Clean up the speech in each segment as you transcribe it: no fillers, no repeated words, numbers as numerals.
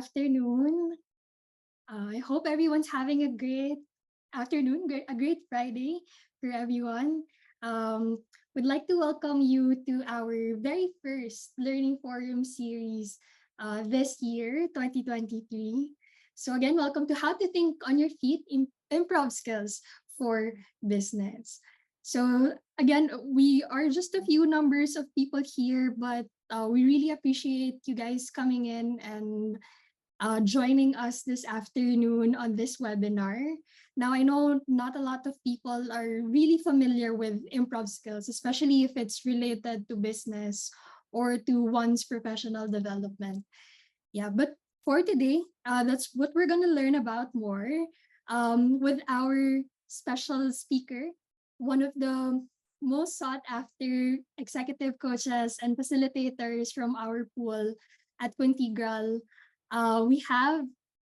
afternoon. I hope everyone's having a great afternoon, a great Friday for everyone. Would like to welcome you to our very first Learning Forum series this year, 2023. So again, welcome to How to Think on Your Feet, Improv Skills for Business. So again, we are just a few numbers of people here, but we really appreciate you guys coming in and joining us this afternoon on this webinar. Now, I know not a lot of people are really familiar with improv skills, especially if it's related to business or to one's professional development. Yeah, but for today, that's what we're going to learn about more with our special speaker, one of the most sought after executive coaches and facilitators from our pool at Quintigral. We have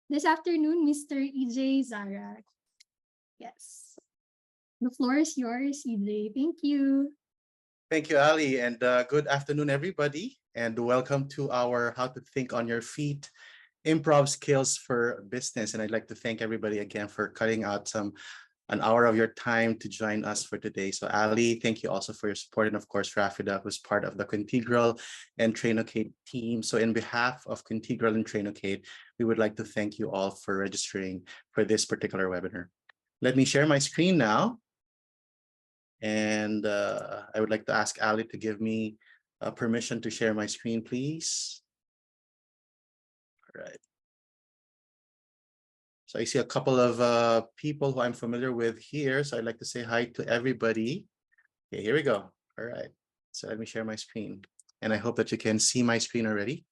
this afternoon Mr. EJ Zara. Yes, the floor is yours, EJ. Thank you. Thank you, Ali, and good afternoon, everybody, and welcome to our How to Think on Your Feet Improv Skills for Business. And I'd like to thank everybody again for cutting out an hour of your time to join us for today. So Ali, thank you also for your support, and of course, Rafida, who's part of the Quintigral and Trainocate team. So in behalf of Quintigral and Trainocate, we would like to thank you all for registering for this particular webinar. Let me share my screen now. And I would like to ask Ali to give me permission to share my screen, please. All right. So I see a couple of people who I'm familiar with here. So I'd like to say hi to everybody. Okay, here we go. All right. So let me share my screen. And I hope that you can see my screen already.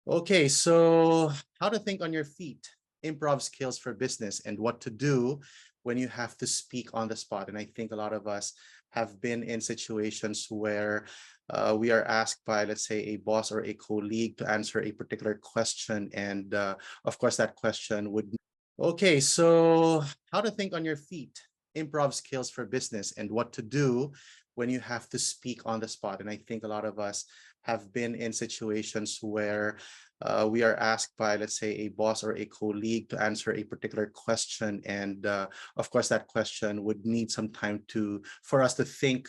Okay, so how to think on your feet, improv skills for business, and what to do when you have to speak on the spot. And I think a lot of us have been in situations where we are asked by, let's say, a boss or a colleague to answer a particular question. And of course, that question would. Okay, so how to think on your feet, improv skills for business, and what to do when you have to speak on the spot. And I think a lot of us have been in situations where we are asked by, let's say, a boss or a colleague to answer a particular question. And of course, that question would need some time for us to think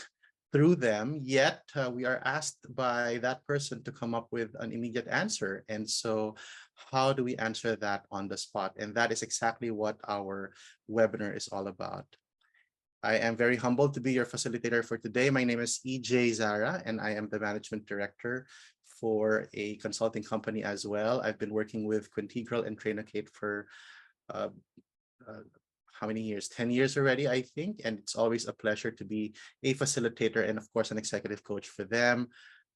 through them, yet we are asked by that person to come up with an immediate answer. And so how do we answer that on the spot? And that is exactly what our webinar is all about. I am very humbled to be your facilitator for today. My name is EJ Zara, and I am the management director for a consulting company as well. I've been working with Quintigral and Trainocate for uh, how many years? 10 years already, I think. And it's always a pleasure to be a facilitator and, of course, an executive coach for them.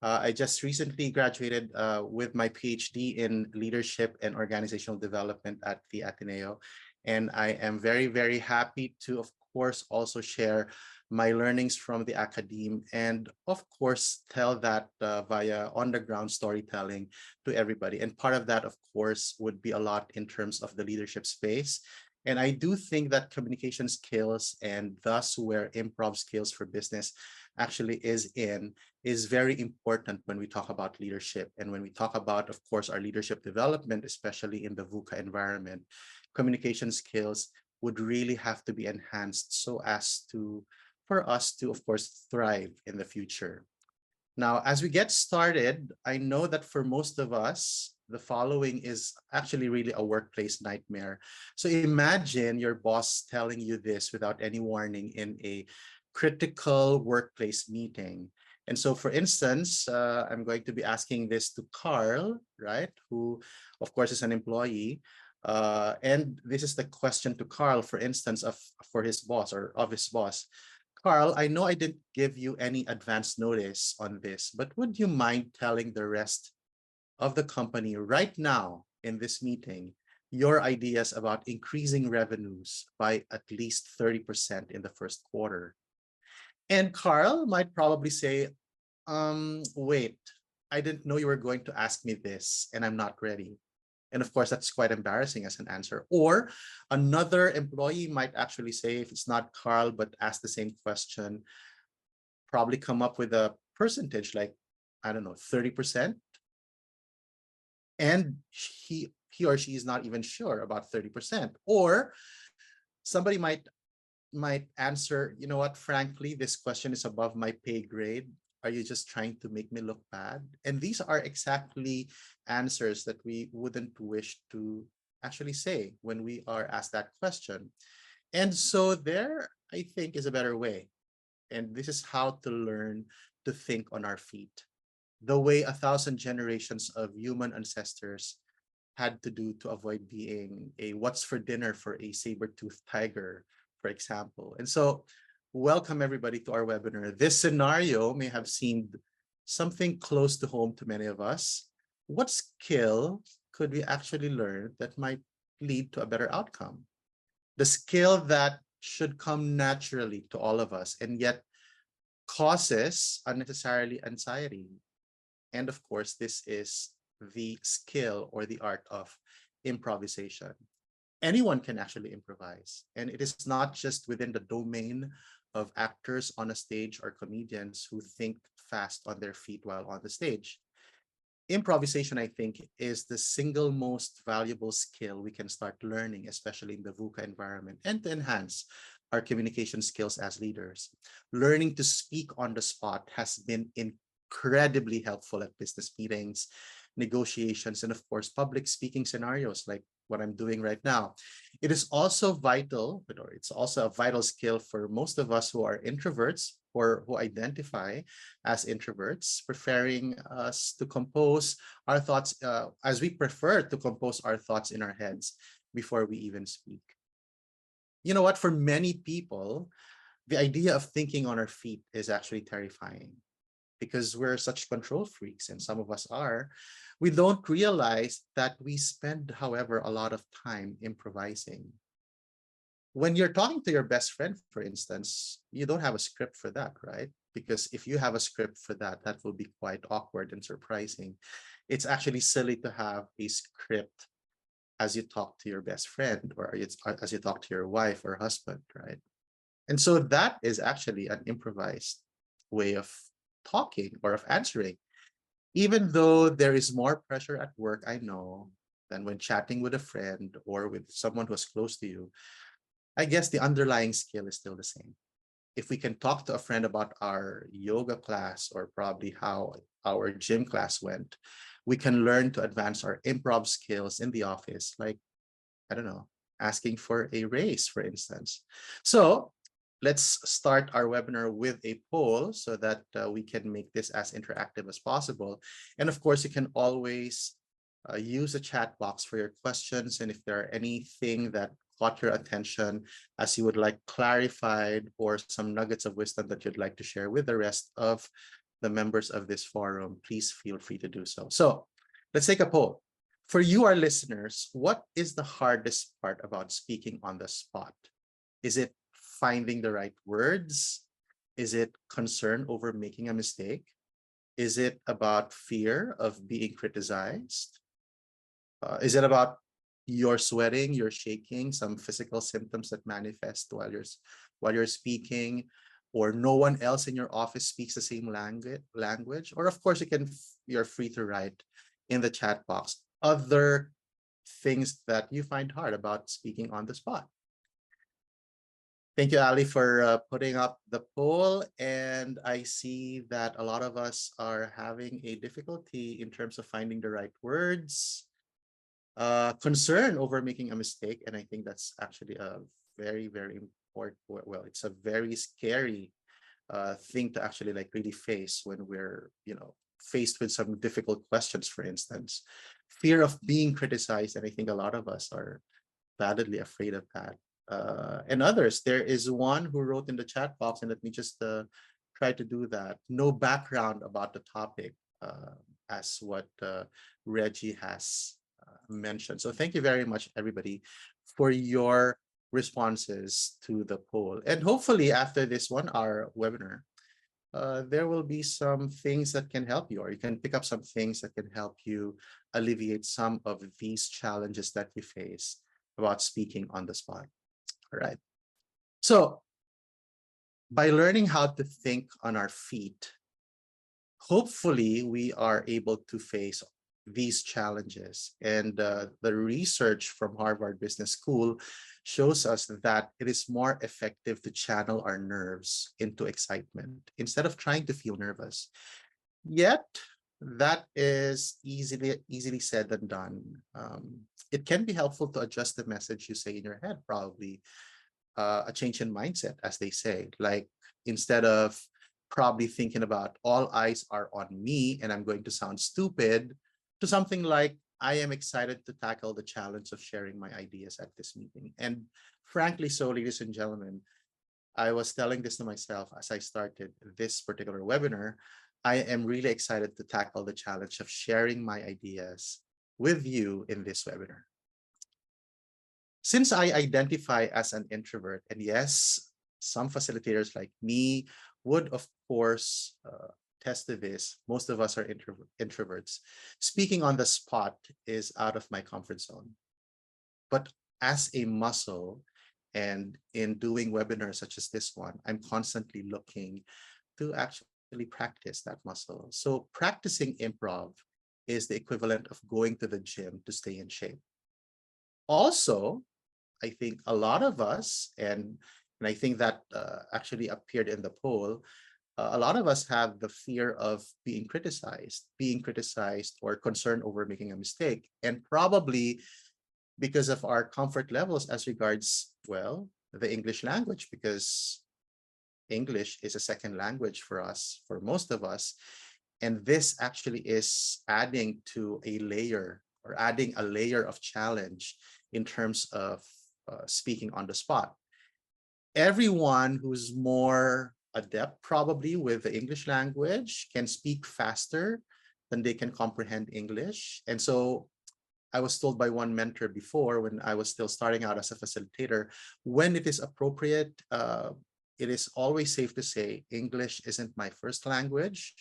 I just recently graduated with my PhD in leadership and organizational development at the Ateneo. And I am very, very happy to, of course, also share my learnings from the academe and, of course, tell that via on-the-ground storytelling to everybody. And part of that, of course, would be a lot in terms of the leadership space. And I do think that communication skills, and thus where improv skills for business actually is very important when we talk about leadership. And when we talk about, of course, our leadership development, especially in the VUCA environment, communication skills would really have to be enhanced so as for us to, of course, thrive in the future. Now, as we get started, I know that for most of us, the following is actually really a workplace nightmare. So imagine your boss telling you this without any warning in a critical workplace meeting. And so, for instance, I'm going to be asking this to Carl, right, who, of course, is an employee. And this is the question to Carl, for instance, for his boss or of his boss. Carl, I know I didn't give you any advance notice on this, but would you mind telling the rest of the company right now in this meeting your ideas about increasing revenues by at least 30% in the first quarter? And Carl might probably say, wait, I didn't know you were going to ask me this and I'm not ready. And of course, that's quite embarrassing as an answer. Or another employee might actually say, if it's not Carl, but ask the same question, probably come up with a percentage like, I don't know, 30%. and he or she is not even sure about 30%. Or somebody might answer, you know what, frankly, this question is above my pay grade. Are you just trying to make me look bad? And these are exactly answers that we wouldn't wish to actually say when we are asked that question. And so there, I think, is a better way. And this is how to learn to think on our feet, the way 1,000 generations of human ancestors had to do to avoid being a what's for dinner for a saber-toothed tiger, for example. And so, welcome everybody to our webinar. This scenario may have seemed something close to home to many of us. What skill could we actually learn that might lead to a better outcome? The skill that should come naturally to all of us and yet causes unnecessarily anxiety. And of course, this is the skill or the art of improvisation. Anyone can actually improvise. And it is not just within the domain of actors on a stage or comedians who think fast on their feet while on the stage. Improvisation, I think, is the single most valuable skill we can start learning, especially in the VUCA environment, and to enhance our communication skills as leaders. Learning to speak on the spot has been incredibly helpful at business meetings, negotiations, and of course, public speaking scenarios like what I'm doing right now. It is also vital, or it's also a vital skill for most of us who are introverts or who identify as introverts, preferring us to compose our thoughts as we prefer to compose our thoughts in our heads before we even speak. You know what? For many people, the idea of thinking on our feet is actually terrifying because we're such control freaks, and some of us are. We don't realize that we spend, however, a lot of time improvising. When you're talking to your best friend, for instance, you don't have a script for that, right? Because if you have a script for that, that will be quite awkward and surprising. It's actually silly to have a script as you talk to your best friend or as you talk to your wife or husband, right? And so that is actually an improvised way of talking or of answering. Even though there is more pressure at work, I know, than when chatting with a friend or with someone who's close to you, I guess the underlying skill is still the same. If we can talk to a friend about our yoga class or probably how our gym class went, we can learn to advance our improv skills in the office, like, I don't know, asking for a raise, for instance. So let's start our webinar with a poll so that we can make this as interactive as possible. And of course, you can always use the chat box for your questions. And if there are anything that caught your attention as you would like clarified or some nuggets of wisdom that you'd like to share with the rest of the members of this forum, please feel free to do so. So let's take a poll. For you, our listeners, what is the hardest part about speaking on the spot? Is it finding the right words? Is it concern over making a mistake? Is it about fear of being criticized? Is it about you're sweating, you're shaking, some physical symptoms that manifest while you're speaking, or no one else in your office speaks the same language? Or of course, you're free to write in the chat box other things that you find hard about speaking on the spot. Thank you, Ali, for putting up the poll. And I see that a lot of us are having a difficulty in terms of finding the right words, concern over making a mistake. And I think that's actually a very, very important, well, it's a very scary thing to actually like really face when we're, faced with some difficult questions, for instance. Fear of being criticized. And I think a lot of us are validly afraid of that. And others, there is one who wrote in the chat box, and let me just try to do that. No background about the topic, as what Reggie has mentioned. So thank you very much, everybody, for your responses to the poll. And hopefully after this 1 hour webinar, there will be some things that can help you, or you can pick up some things that can help you alleviate some of these challenges that you face about speaking on the spot. All right. So by learning how to think on our feet, hopefully we are able to face these challenges. And the research from Harvard Business School shows us that it is more effective to channel our nerves into excitement instead of trying to feel nervous. Yet, that is easily said than done. It can be helpful to adjust the message you say in your head, probably a change in mindset, as they say. Like instead of probably thinking about all eyes are on me and I'm going to sound stupid, to something like I am excited to tackle the challenge of sharing my ideas at this meeting. And frankly, so ladies and gentlemen, I was telling this to myself as I started this particular webinar. I am really excited to tackle the challenge of sharing my ideas with you in this webinar. Since I identify as an introvert, and yes, some facilitators like me would, of course, test to this. Most of us are introverts. Speaking on the spot is out of my comfort zone. But as a muscle, and in doing webinars such as this one, I'm constantly looking to actually practice that muscle. So practicing improv is the equivalent of going to the gym to stay in shape. Also, I think a lot of us, and I think that actually appeared in the poll, a lot of us have the fear of being criticized or concerned over making a mistake. And probably because of our comfort levels as regards, well, the English language, because English is a second language for us, for most of us. And this actually is adding to a layer or adding a layer of challenge in terms of speaking on the spot. Everyone who's more adept probably with the English language can speak faster than they can comprehend English. And so I was told by one mentor before when I was still starting out as a facilitator, when it is appropriate, it is always safe to say English isn't my first language.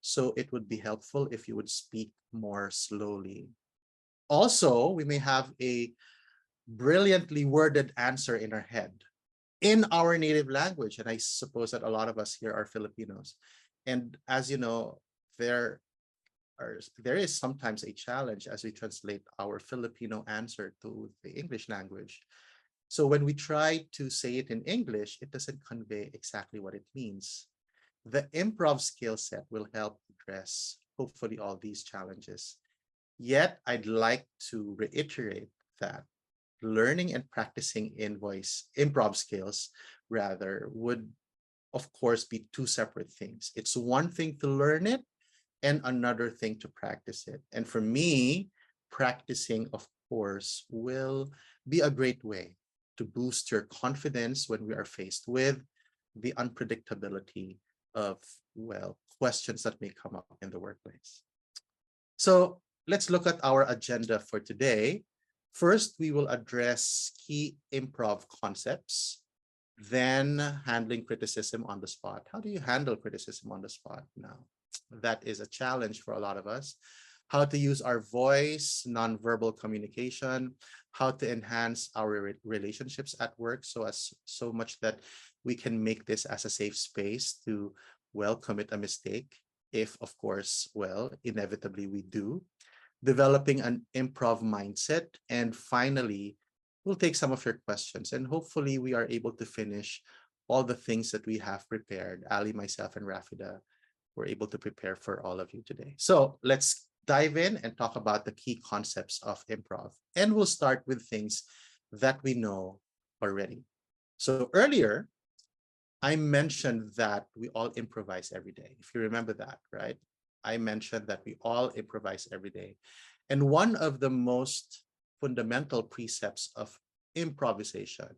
So it would be helpful if you would speak more slowly. Also, we may have a brilliantly worded answer in our head in our native language. And I suppose that a lot of us here are Filipinos. And as you know, there is sometimes a challenge as we translate our Filipino answer to the English language. So when we try to say it in English, it doesn't convey exactly what it means. The improv skill set will help address hopefully all these challenges. Yet I'd like to reiterate that learning and practicing improv skills rather would of course be two separate things. It's one thing to learn it and another thing to practice it. And for me, practicing, of course, will be a great way to boost your confidence when we are faced with the unpredictability of, well, questions that may come up in the workplace. So let's look at our agenda for today. First, we will address key improv concepts, then handling criticism on the spot. How do you handle criticism on the spot now? That is a challenge for a lot of us. How to use our voice, nonverbal communication, how to enhance our relationships at work so much that we can make this as a safe space to, well, commit a mistake if, of course, well, inevitably we do. Developing an improv mindset, and finally, we'll take some of your questions and hopefully we are able to finish all the things that we have prepared. Ali, myself, and Rafida were able to prepare for all of you today. So let's dive in and talk about the key concepts of improv. And we'll start with things that we know already. So earlier, I mentioned that we all improvise every day. If you remember that, right? I mentioned that we all improvise every day. And one of the most fundamental precepts of improvisation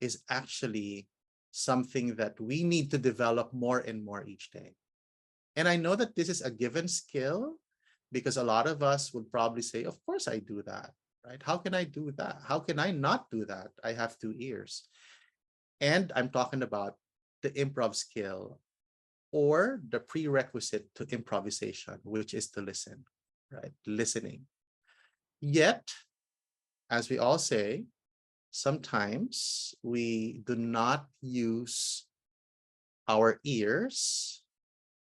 is actually something that we need to develop more and more each day. And I know that this is a given skill because a lot of us would probably say, of course I do that, right? How can I do that? How can I not do that? I have two ears. And I'm talking about the improv skill or the prerequisite to improvisation, which is to listen, right? Listening. Yet, as we all say, sometimes we do not use our ears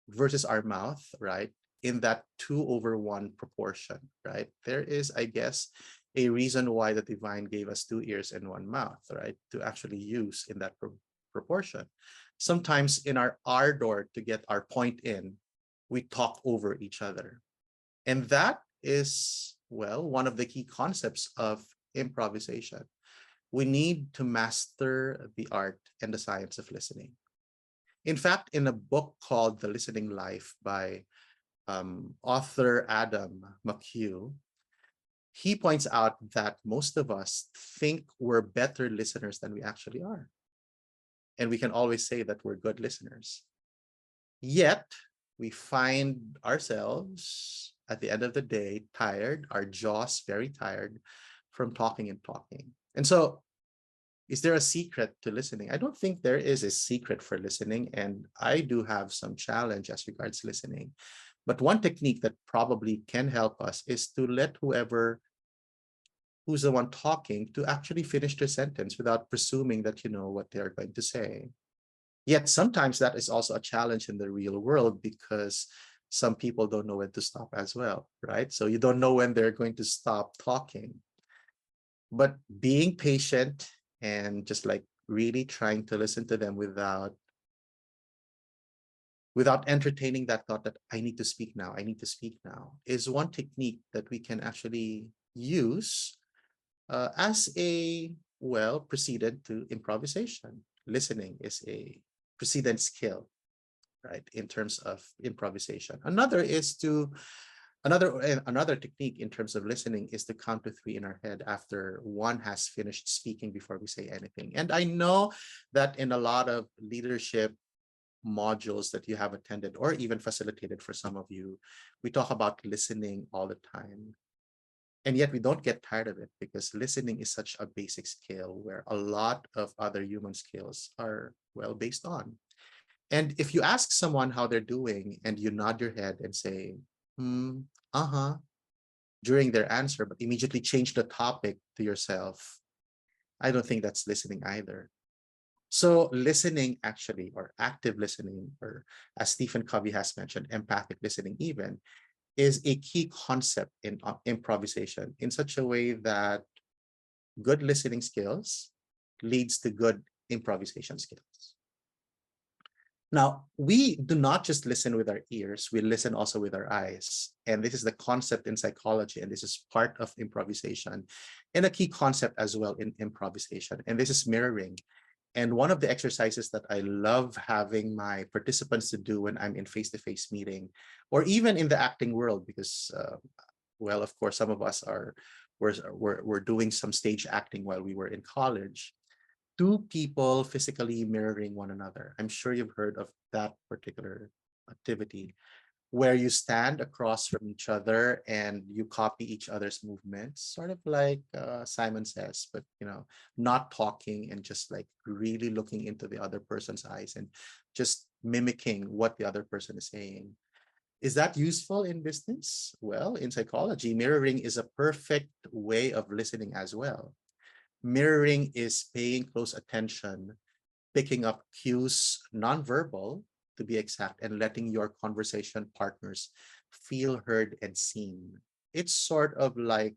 versus our mouth, right? in that 2:1 proportion, right? There is, I guess, a reason why the divine gave us 2 ears and 1 mouth, right? To actually use in that proportion. Sometimes in our ardor to get our point in, we talk over each other. And that is, well, one of the key concepts of improvisation. We need to master the art and the science of listening. In fact, in a book called The Listening Life by author Adam McHugh, he points out that most of us think we're better listeners than we actually are. And we can always say that we're good listeners. Yet, we find ourselves at the end of the day tired, our jaws very tired from talking and talking. And so, is there a secret to listening? I don't think there is a secret for listening. And I do have some challenge as regards listening. But one technique that probably can help us is to let who's the one talking to actually finish their sentence without presuming that you know what they're going to say. Yet sometimes that is also a challenge in the real world because some people don't know when to stop as well, right? So you don't know when they're going to stop talking. But being patient and just like really trying to listen to them without entertaining that thought that I need to speak now, I need to speak now, is one technique that we can actually use as a, well, precedent to improvisation. Listening is a precedent skill, right, in terms of improvisation. Another technique in terms of listening is to count to three in our head after one has finished speaking before we say anything. And I know that in a lot of leadership modules that you have attended or even facilitated for some of you, we talk about listening all the time. And yet we don't get tired of it because listening is such a basic skill where a lot of other human skills are, well, based on. And if you ask someone how they're doing and you nod your head and say, uh-huh, during their answer, but immediately change the topic to yourself, I don't think that's listening either. So listening actually, or active listening, or as Stephen Covey has mentioned, empathic listening even, is a key concept in improvisation in such a way that good listening skills leads to good improvisation skills. Now, we do not just listen with our ears, we listen also with our eyes. And this is the concept in psychology, and this is part of improvisation and a key concept as well in improvisation. And this is mirroring. And one of the exercises that I love having my participants to do when I'm in face-to-face meeting, or even in the acting world, because, well, of course, some of us were doing some stage acting while we were in college. Two people physically mirroring one another. I'm sure you've heard of that particular activity where you stand across from each other and you copy each other's movements, sort of like Simon Says, but not talking and just like really looking into the other person's eyes and just mimicking what the other person is saying. Is that useful in business? Well, in psychology, mirroring is a perfect way of listening as well. Mirroring is paying close attention, picking up cues, nonverbal to be exact, and letting your conversation partners feel heard and seen. It's sort of like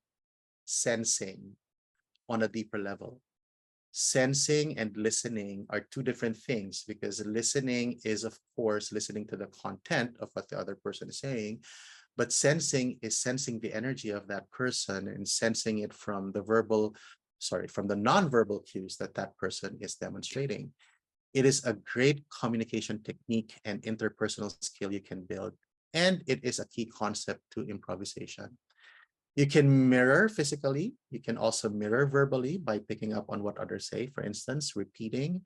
sensing on a deeper level. Sensing and listening are two different things because listening is, of course, listening to the content of what the other person is saying, but sensing is sensing the energy of that person and sensing it from from the nonverbal cues that that person is demonstrating. It is a great communication technique and interpersonal skill you can build, and it is a key concept to improvisation. You can mirror physically. You can also mirror verbally by picking up on what others say, for instance, repeating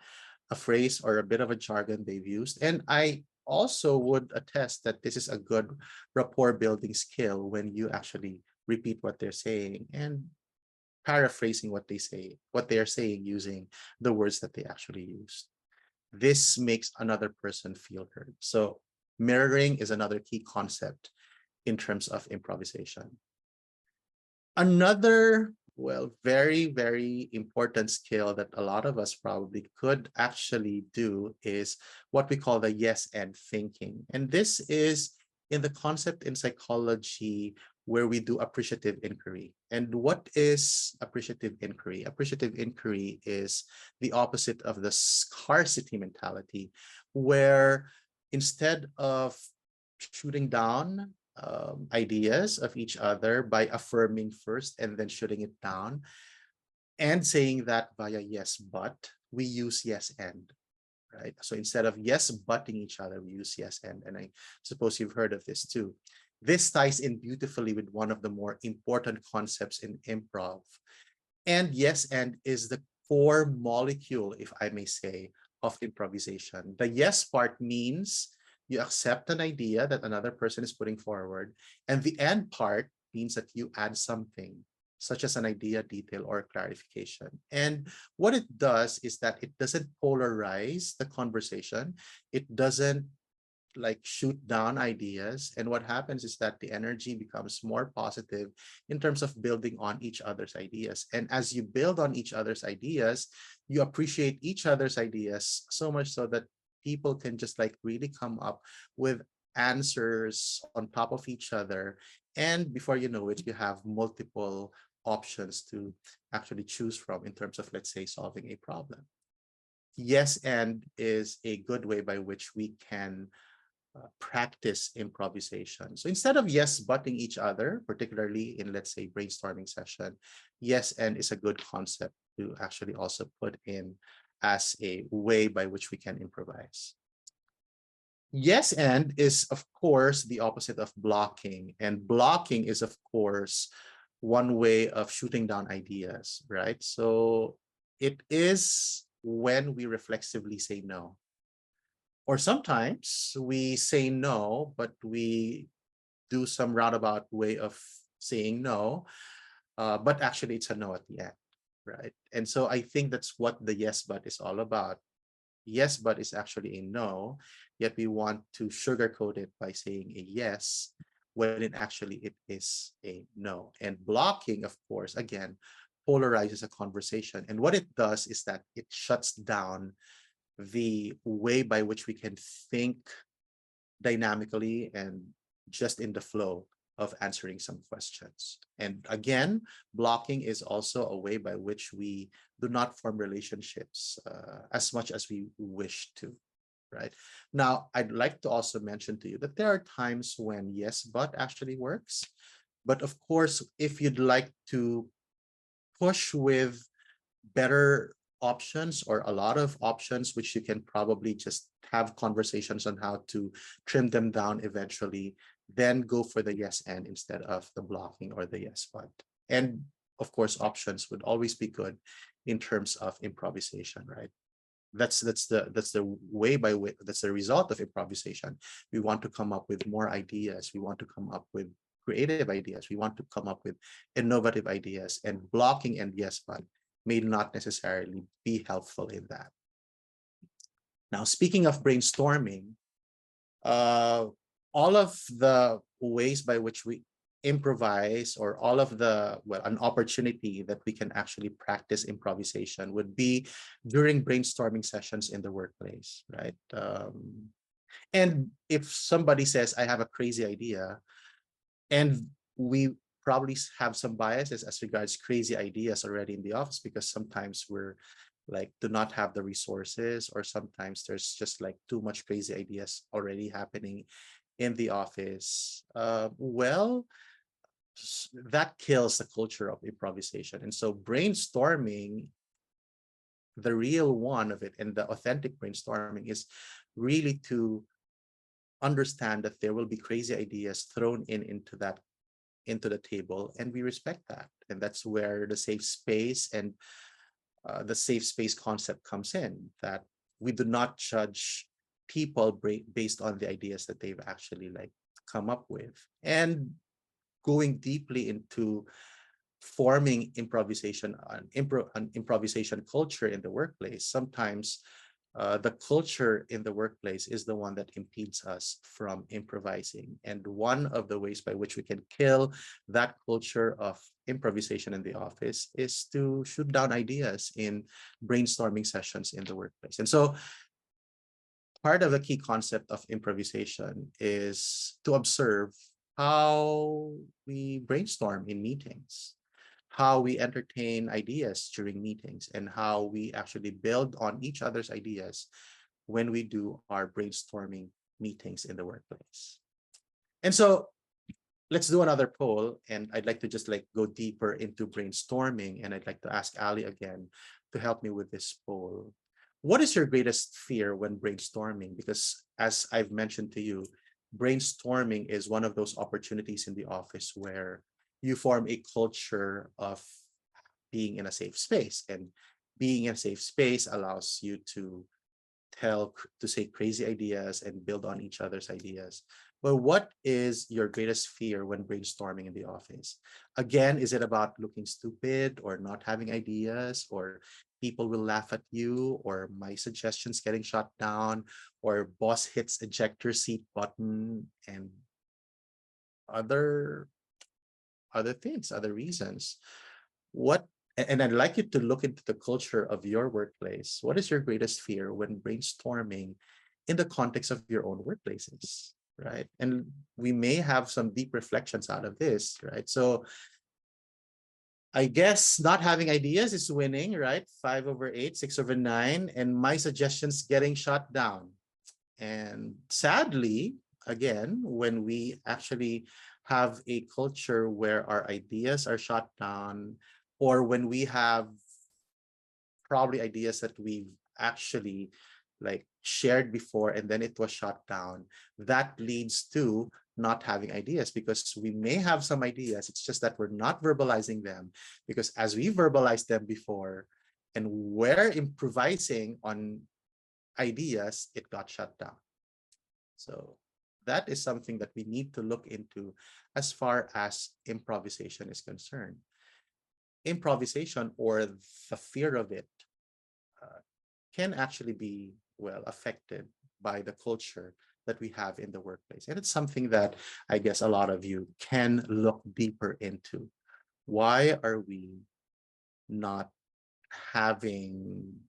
a phrase or a bit of a jargon they've used. And I also would attest that this is a good rapport building skill when you actually repeat what they're saying and paraphrasing what they say, what they are saying using the words that they actually use. This makes another person feel heard. So mirroring is another key concept in terms of improvisation. Another, well, very, very important skill that a lot of us probably could actually do is what we call the yes and thinking. And this is in the concept in psychology where we do appreciative inquiry. And what is appreciative inquiry? Appreciative inquiry is the opposite of the scarcity mentality, where instead of shooting down ideas of each other by affirming first and then shooting it down and saying that via yes, but we use yes and, right? So instead of yes butting each other, we use yes and I suppose you've heard of this too. This ties in beautifully with one of the more important concepts in improv. And yes and is the core molecule, if I may say, of improvisation. The yes part means you accept an idea that another person is putting forward, and the and part means that you add something, such as an idea, detail, or clarification. And what it does is that it doesn't polarize the conversation. It doesn't like shoot down ideas. And what happens is that the energy becomes more positive in terms of building on each other's ideas. And as you build on each other's ideas, you appreciate each other's ideas so much so that people can just like really come up with answers on top of each other. And before you know it, you have multiple options to actually choose from in terms of, let's say, solving a problem. Yes, and is a good way by which we can practice improvisation. So instead of yes butting each other, particularly in, let's say, brainstorming session, yes and is a good concept to actually also put in as a way by which we can improvise. Yes and is, of course, the opposite of blocking. And blocking is, of course, one way of shooting down ideas, right? So it is when we reflexively say no. Or sometimes we say no, but we do some roundabout way of saying no, but actually it's a no at the end, right? And so I think that's what the yes but is all about. Yes but is actually a no, yet we want to sugarcoat it by saying a yes when it actually it is a no. And blocking, of course, again, polarizes a conversation. And what it does is that it shuts down the way by which we can think dynamically and just in the flow of answering some questions. And again, blocking is also a way by which we do not form relationships as much as we wish to, right? Now, I'd like to also mention to you that there are times when yes, but actually works. But of course, if you'd like to push with better options or a lot of options, which you can probably just have conversations on how to trim them down eventually, then go for the yes and instead of the blocking or the yes but. And of course, options would always be good in terms of improvisation, right? That's the way by which that's the result of improvisation. We want to come up with more ideas. We want to come up with creative ideas. We want to come up with innovative ideas, and blocking and yes but may not necessarily be helpful in that. Now, speaking of brainstorming, uh, all of the ways by which we improvise, or all of the, well, an opportunity that we can actually practice improvisation would be during brainstorming sessions in the workplace, right? And if somebody says, I have a crazy idea, and we probably have some biases as regards crazy ideas already in the office, because sometimes we're like do not have the resources, or sometimes there's just like too much crazy ideas already happening in the office. Well, that kills the culture of improvisation. And so brainstorming, the real one of it and the authentic brainstorming, is really to understand that there will be crazy ideas thrown into the table, and we respect that. And that's where the safe space and the safe space concept comes in, that we do not judge people based on the ideas that they've actually like come up with. And going deeply into forming improvisation, an improvisation culture in the workplace, sometimes the culture in the workplace is the one that impedes us from improvising. And one of the ways by which we can kill that culture of improvisation in the office is to shoot down ideas in brainstorming sessions in the workplace. And so part of the key concept of improvisation is to observe how we brainstorm in meetings, how we entertain ideas during meetings, and how we actually build on each other's ideas when we do our brainstorming meetings in the workplace. And so let's do another poll. And I'd like to just like go deeper into brainstorming. And I'd like to ask Ali again to help me with this poll. What is your greatest fear when brainstorming? Because as I've mentioned to you, brainstorming is one of those opportunities in the office where you form a culture of being in a safe space. And being in a safe space allows you to to say crazy ideas and build on each other's ideas. But what is your greatest fear when brainstorming in the office? Again, is it about looking stupid or not having ideas, or people will laugh at you, or my suggestions getting shot down, or boss hits ejector seat button, and other things, other reasons? What and I'd like you to look into the culture of your workplace. What is your greatest fear when brainstorming in the context of your own workplaces? Right. And we may have some deep reflections out of this, right? So I guess not having ideas is winning, right? 5/8, 6/9, and my suggestions getting shot down. And sadly, again, when we actually have a culture where our ideas are shot down, or when we have probably ideas that we've actually like shared before and then it was shot down, that leads to not having ideas, because we may have some ideas, it's just that we're not verbalizing them, because as we verbalized them before and we're improvising on ideas, it got shut down. So that is something that we need to look into as far as improvisation is concerned. Improvisation, or the fear of it, uh, can actually be well affected by the culture that we have in the workplace. And it's something that I guess a lot of you can look deeper into. Why are we not having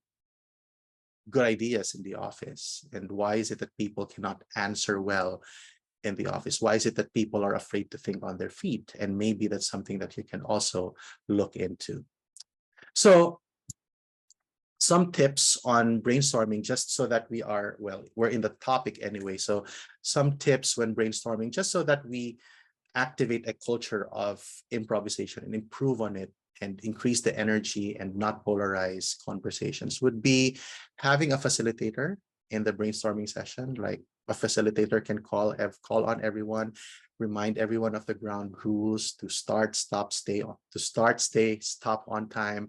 good ideas in the office? And why is it that people cannot answer well in the office? Why is it that people are afraid to think on their feet? And maybe that's something that you can also look into. So some tips on brainstorming, just so that we are, well, we're in the topic anyway. So some tips when brainstorming, just so that we activate a culture of improvisation and improve on it and increase the energy and not polarize conversations, would be having a facilitator in the brainstorming session. Like a facilitator can call on everyone, remind everyone of the ground rules to start, stop, stay on, to start, stay, stop on time,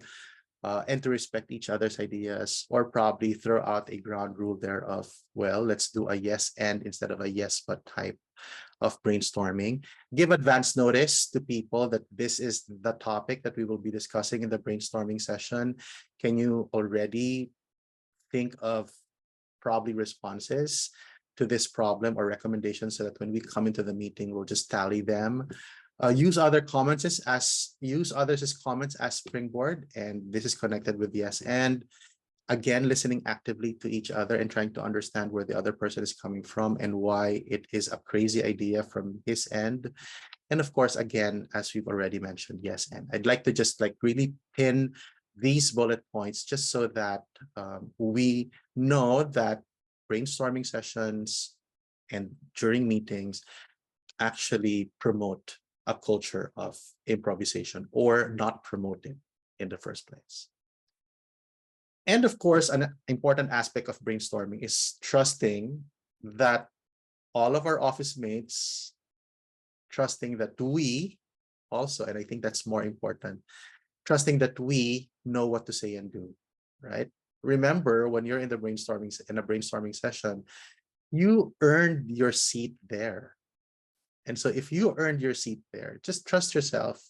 and to respect each other's ideas, or probably throw out a ground rule there of, well, let's do a yes and instead of a yes but type of brainstorming. Give advance notice to people that this is the topic that we will be discussing in the brainstorming session. Can you already think of probably responses to this problem or recommendations, so that when we come into the meeting, we'll just tally them. Use use others as comments as springboard, and this is connected with yes and. Again, listening actively to each other and trying to understand where the other person is coming from and why it is a crazy idea from his end. And of course, again, as we've already mentioned, yes and. I'd like to just like really pin these bullet points, just so that we know that brainstorming sessions and during meetings actually promote a culture of improvisation, or not promote it in the first place. And of course, an important aspect of brainstorming is trusting that all of our office mates, trusting that we also, and I think that's more important, trusting that we know what to say and do, right? Remember, when you're in a brainstorming session, you earned your seat there. And so if you earned your seat there, just trust yourself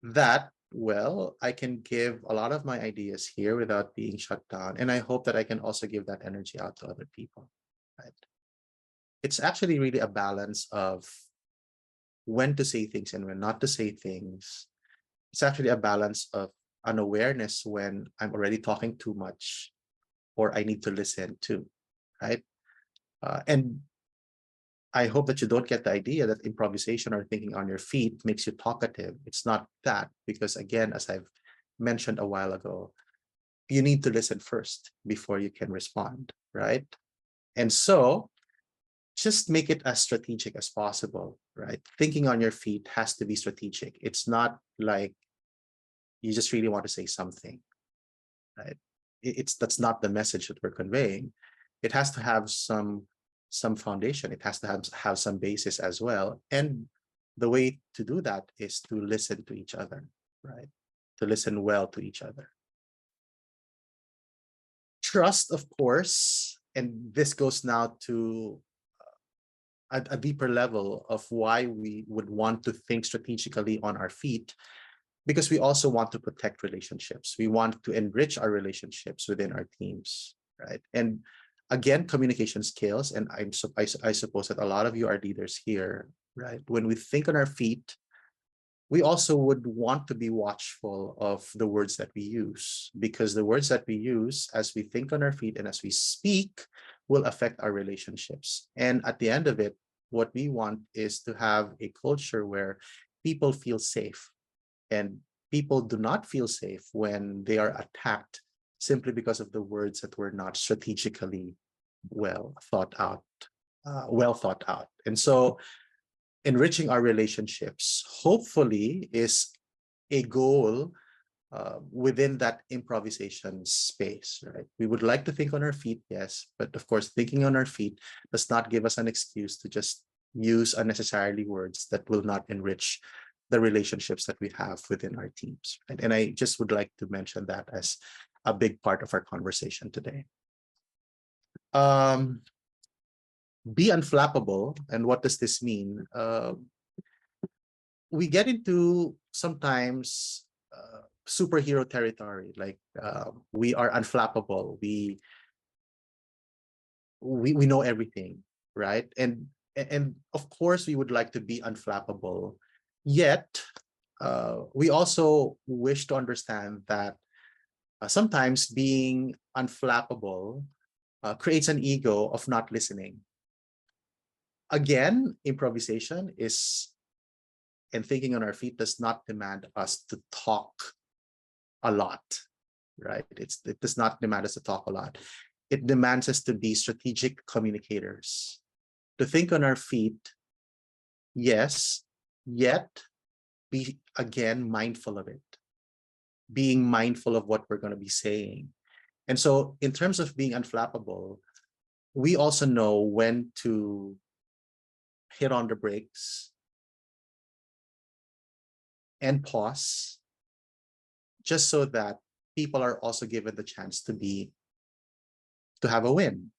that, well, I can give a lot of my ideas here without being shut down. And I hope that I can also give that energy out to other people. Right? It's actually really a balance of when to say things and when not to say things. It's actually a balance of an awareness when I'm already talking too much or I need to listen too. right? And I hope that you don't get the idea that improvisation or thinking on your feet makes you talkative. It's not that, because again, as I've mentioned a while ago, you need to listen first before you can respond, right? And so just make it as strategic as possible, right? Thinking on your feet has to be strategic. It's not like you just really want to say something, right? It's that's not the message that we're conveying. It has to have some foundation. It has to have some basis as well. And the way to do that is to listen to each other, right? To listen well to each other. Trust, of course, and this goes now to a deeper level of why we would want to think strategically on our feet, because we also want to protect relationships. We want to enrich our relationships within our teams, right? And again, communication skills, and I suppose that a lot of you are leaders here, right? When we think on our feet, we also would want to be watchful of the words that we use, because the words that we use as we think on our feet and as we speak will affect our relationships. And at the end of it, what we want is to have a culture where people feel safe, and people do not feel safe when they are attacked simply because of the words that were not strategically well thought out, And so enriching our relationships, hopefully, is a goal within that improvisation space, right? We would like to think on our feet, yes, but of course, thinking on our feet does not give us an excuse to just use unnecessarily words that will not enrich the relationships that we have within our teams. Right? And I just would like to mention that as a big part of our conversation today. Um, be unflappable. And what does this mean? We get into sometimes superhero territory, like we are unflappable. We know everything, right? And of course we would like to be unflappable, yet we also wish to understand that sometimes being unflappable creates an ego of not listening. Again, improvisation is, and thinking on our feet does not demand us to talk a lot, right? It does not demand us to talk a lot. It demands us to be strategic communicators, to think on our feet, yes, yet be again mindful of it, being mindful of what we're going to be saying. And so, in terms of being unflappable, we also know when to hit on the brakes and pause, just so that people are also given the chance to have a win,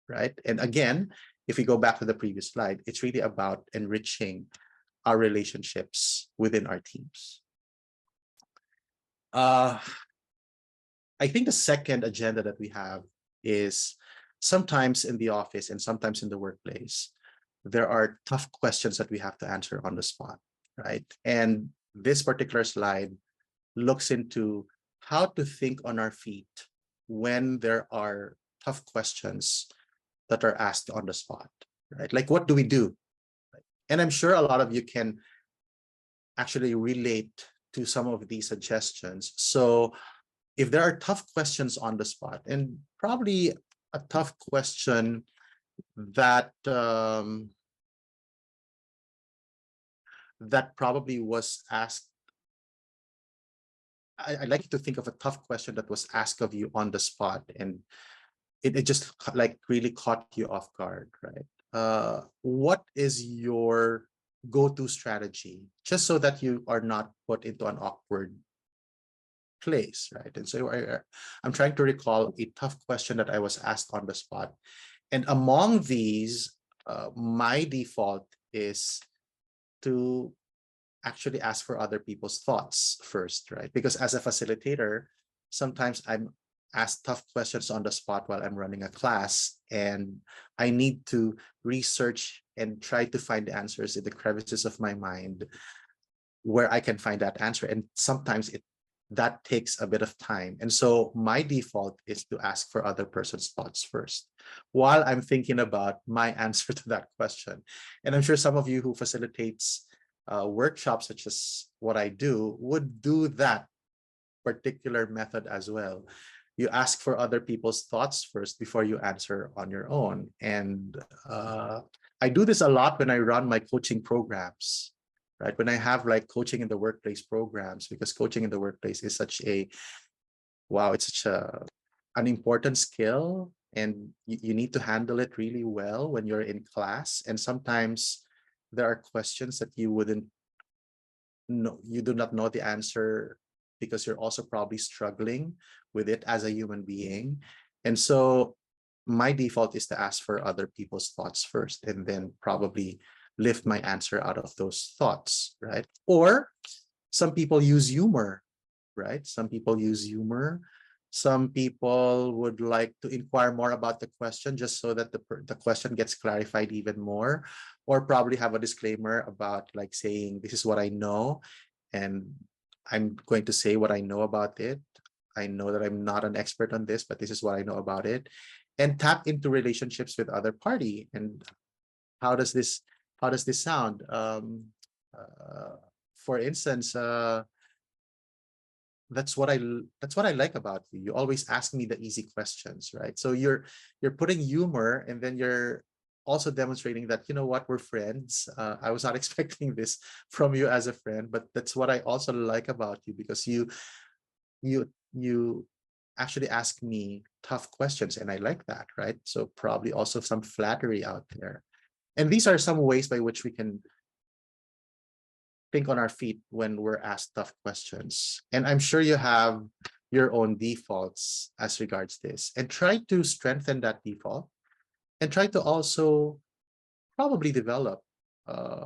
right? And again, if we go back to the previous slide, it's really about enriching our relationships within our teams. I think the second agenda that we have is, sometimes in the office and sometimes in the workplace, there are tough questions that we have to answer on the spot, right? And this particular slide looks into how to think on our feet when there are tough questions that are asked on the spot, right? Like, what do we do? And I'm sure a lot of you can actually relate to some of these suggestions. So if there are tough questions on the spot, and probably a tough question that that probably was asked, I'd like you to think of a tough question that was asked of you on the spot, and it just like really caught you off guard, right? What is your go-to strategy, just so that you are not put into an awkward place, right? And so I'm trying to recall a tough question that I was asked on the spot. And among these, my default is to actually ask for other people's thoughts first, right? Because as a facilitator, sometimes I'm asked tough questions on the spot while I'm running a class, and I need to research and try to find answers in the crevices of my mind where I can find that answer. And sometimes that takes a bit of time. And so my default is to ask for other person's thoughts first while I'm thinking about my answer to that question. And I'm sure some of you who facilitates workshops such as what I do would do that particular method as well. You ask for other people's thoughts first before you answer on your own. And I do this a lot when I run my coaching programs, right? When I have like coaching in the workplace programs, because coaching in the workplace is such a, wow, it's such an important skill, and you need to handle it really well when you're in class. And sometimes there are questions that you wouldn't know, you do not know the answer because you're also probably struggling with it as a human being. And so my default is to ask for other people's thoughts first and then probably lift my answer out of those thoughts, right? Or some people use humor, right? Some people use humor. Some people would like to inquire more about the question just so that the question gets clarified even more, or probably have a disclaimer about like saying, this is what I know, and I'm going to say what I know about it. I know that I'm not an expert on this, but this is what I know about it. And tap into relationships with other party. And how does this sound? For instance, that's what I like about you. You always ask me the easy questions, right? So you're putting humor, and then you're also demonstrating that, you know what, we're friends. I was not expecting this from you as a friend, but that's what I also like about you, because you actually ask me tough questions, and I like that, right? So probably also some flattery out there. And these are some ways by which we can think on our feet when we're asked tough questions. And I'm sure you have your own defaults as regards this, and try to strengthen that default, and try to also probably develop uh,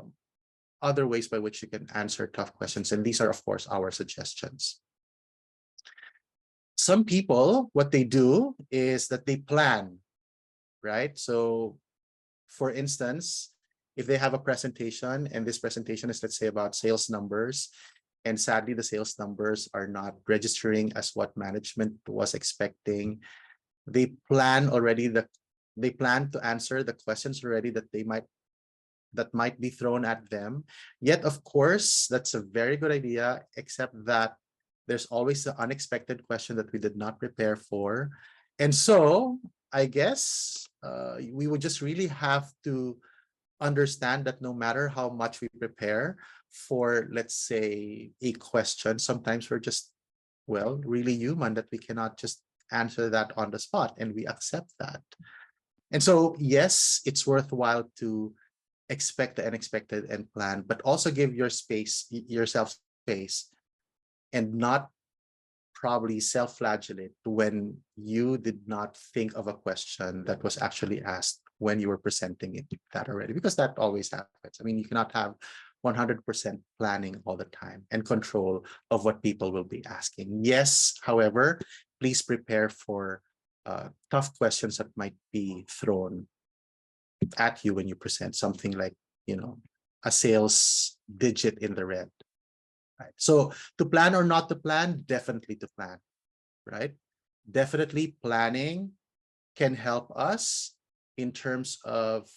other ways by which you can answer tough questions. And these are, of course, our suggestions. Some people, what they do is that they plan, right? So for instance, if they have a presentation, and this presentation is, let's say, about sales numbers, and sadly the sales numbers are not registering as what management was expecting, they plan already they plan to answer the questions already that might be thrown at them. Yet, of course, that's a very good idea, except that there's always the unexpected question that we did not prepare for. And so I guess we would just really have to understand that no matter how much we prepare for, let's say, a question, sometimes we're just, well, really human, that we cannot just answer that on the spot, and we accept that. And so, yes, it's worthwhile to expect the unexpected and plan, but also give yourself space, and not probably self-flagellate when you did not think of a question that was actually asked when you were presenting it that already, because that always happens. I mean, you cannot have 100% planning all the time and control of what people will be asking. Yes, however, please prepare for tough questions that might be thrown at you when you present something like, you know, a sales digit in the red. Right. So to plan or not to plan, definitely to plan, right? Definitely planning can help us in terms of,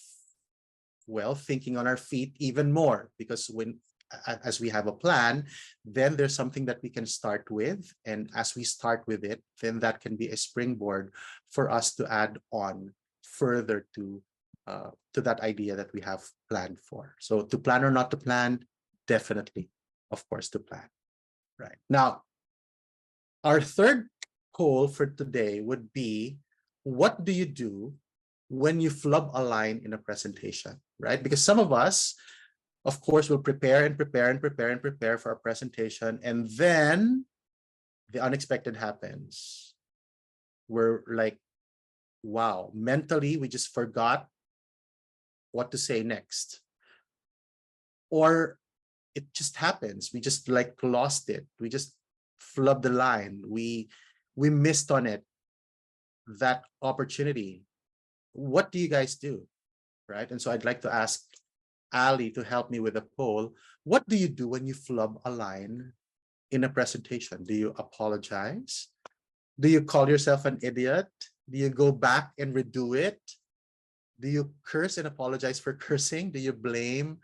well, thinking on our feet even more, because when as we have a plan, then there's something that we can start with, and as we start with it, then that can be a springboard for us to add on further to that idea that we have planned for. So to plan or not to plan, definitely, of course, to plan. Right. Now, our third poll for today would be, what do you do when you flub a line in a presentation, right? Because some of us, of course, will prepare and prepare and prepare and prepare for our presentation, and then the unexpected happens. We're like, wow, mentally, we just forgot what to say next. Or it just happens. We just like lost it. We just flubbed the line. We missed on it, that opportunity. What do you guys do? Right. And so I'd like to ask Ali to help me with a poll. What do you do when you flub a line in a presentation? Do you apologize? Do you call yourself an idiot? Do you go back and redo it? Do you curse and apologize for cursing? Do you blame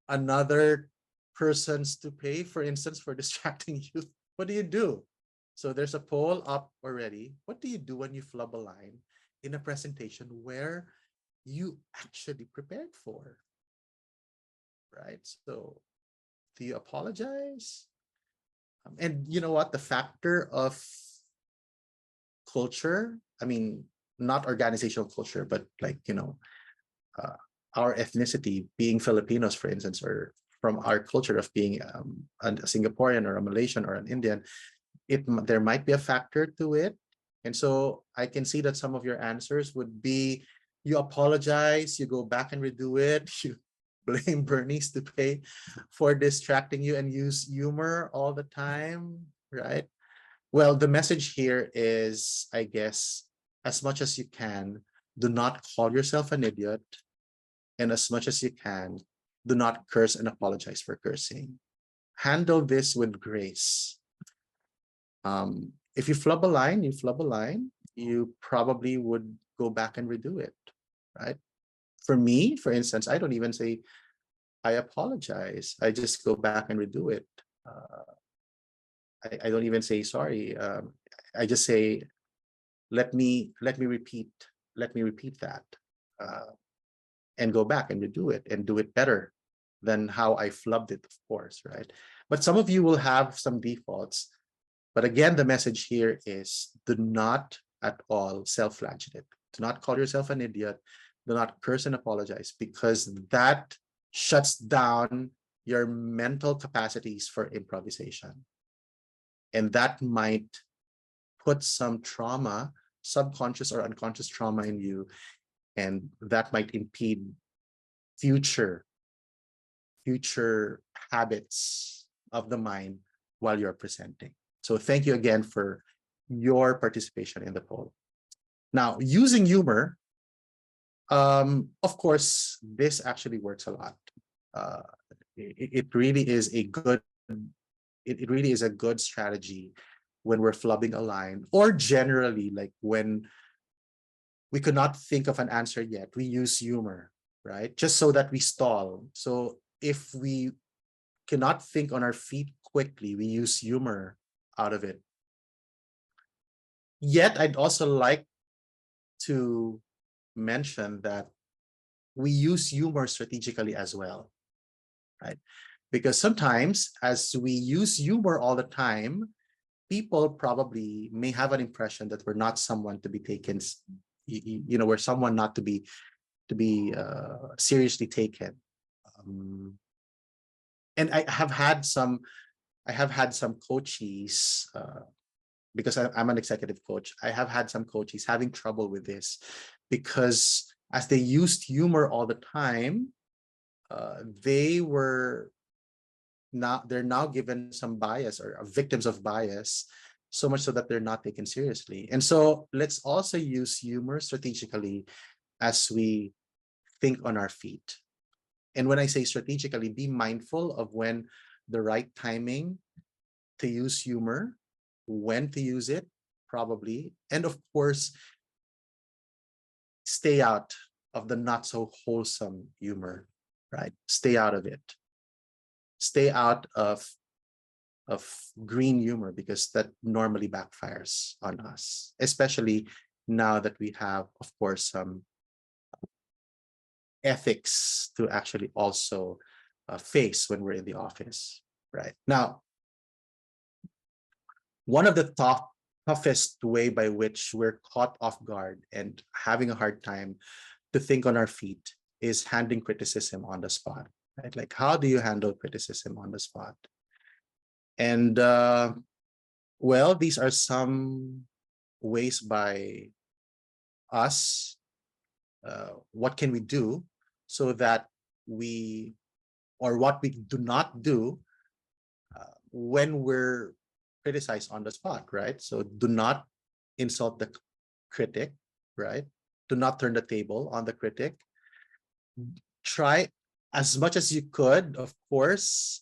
another person's to pay, for instance, for distracting you? What do you do? So there's a poll up already. What do you do when you flub a line in a presentation where you actually prepared for, right? So do you apologize? And you know what? The factor of culture, I mean, not organizational culture, but like, uh, our ethnicity, being Filipinos, for instance, or from our culture of being a Singaporean or a Malaysian or an Indian, there might be a factor to it. And so I can see that some of your answers would be you apologize, you go back and redo it, you blame Bernice to pay for distracting you and use humor all the time, right? Well, the message here is, I guess, as much as you can, do not call yourself an idiot. And as much as you can, do not curse and apologize for cursing. Handle this with grace. If you flub a line, you flub a line, you probably would go back and redo it, right? For me, for instance, I don't even say, I apologize. I just go back and redo it. I don't even say sorry. I just say, let me repeat that, uh, and go back and redo it and do it better than how I flubbed it, of course, right? But some of you will have some defaults. But again, the message here is do not at all self-flagellate. Do not call yourself an idiot. Do not curse and apologize, because that shuts down your mental capacities for improvisation. And that might put some trauma, subconscious or unconscious trauma in you, and that might impede future habits of the mind while you're presenting. So thank you again for your participation in the poll. Now, using humor, of course, this actually works a lot. Uh, it really is a good, it really is a good strategy when we're flubbing a line, or generally like when we could not think of an answer yet, we use humor, right? Just so that we stall. So if we cannot think on our feet quickly, we use humor out of it. Yet, I'd also like to mention that we use humor strategically as well, right? Because sometimes, as we use humor all the time, people probably may have an impression that we're not someone to be taken, we're someone not to be seriously taken. And I have had some coaches, because I'm an executive coach. I have had some coaches having trouble with this because as they used humor all the time, they're now given some bias or are victims of bias, so much so that they're not taken seriously. And so let's also use humor strategically as we think on our feet. And when I say strategically, be mindful of when the right timing to use humor, when to use it, probably. And of course, stay out of the not so wholesome humor, right? Stay out of it. Stay out of green humor, because that normally backfires on us, especially now that we have, of course, some ethics to actually also face when we're in the office, right? Now, one of the toughest way by which we're caught off guard and having a hard time to think on our feet is handling criticism on the spot, right? Like, how do you handle criticism on the spot? And well, these are some ways by us. What can we do so that we, or what we do not do when we're criticized on the spot, right? So do not insult the critic, right? Do not turn the table on the critic. Try as much as you could, of course,